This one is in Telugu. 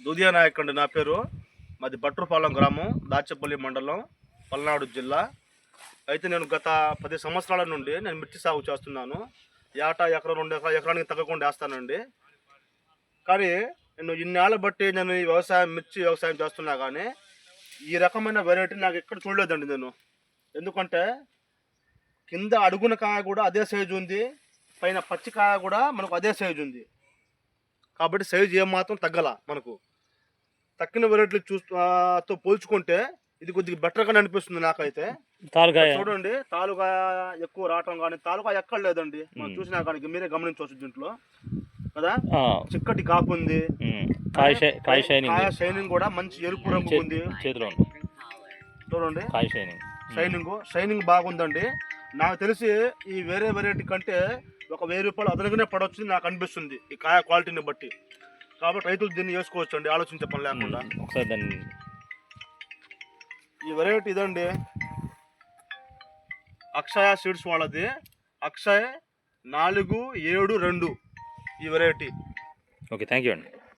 దుదియా నాయక్ అండి నా పేరు. మాది బట్రుపాలెం గ్రామం, దాచేపల్లి మండలం, పల్నాడు జిల్లా. అయితే నేను గత 10 సంవత్సరాల నుండి నేను మిర్చి సాగు చేస్తున్నాను. ఏటా ఎకరం 2 ఎకరానికి తగ్గకుండా వేస్తానండి. కానీ నేను ఇన్నేళ్ళ బట్టి నేను ఈ మిర్చి వ్యవసాయం చేస్తున్నా కానీ ఈ రకమైన వెరైటీ నాకు ఎక్కడ చూడలేదండి నేను. ఎందుకంటే కింద అడుగున కాయ కూడా అదే సైజు ఉంది, పైన పచ్చి కాయ కూడా మనకు అదే సైజు ఉంది. కాబట్టి సైజు ఏమాత్రం తగ్గల. మనకు తక్కిన వెరైటీలు తో పోల్చుకుంటే ఇది కొద్దిగా బెటర్గానే అనిపిస్తుంది నాకైతే. చూడండి, తాలుకాయ ఎక్కువ రావటం కానీ తాలుకాయ ఎక్కడ లేదండి. మనం చూసినా కానీ మీరే గమనించవచ్చు దీంట్లో కదా. చిక్కటి కాపు ఉంది, కాయ షైనింగ్ కూడా మంచి ఎరుపు రంగు ఉంది. చూడండి షైనింగ్ బాగుందండి. నాకు తెలిసి ఈ వేరే వెరైటీ కంటే ఒక 1000 రూపాయలు అదనంగానే పడవచ్చు నాకు అనిపిస్తుంది ఈ కాయ క్వాలిటీని బట్టి. కాబట్టి రైతులు దీన్ని వేసుకోవచ్చు అండి, ఆలోచించే పని లేకుండా. ఈ వెరైటీ ఇదండి, అక్షయ సీడ్స్ వాళ్ళది, అక్షయ్ 472 ఈ వెరైటీ. ఓకే, థ్యాంక్ యూ అండి.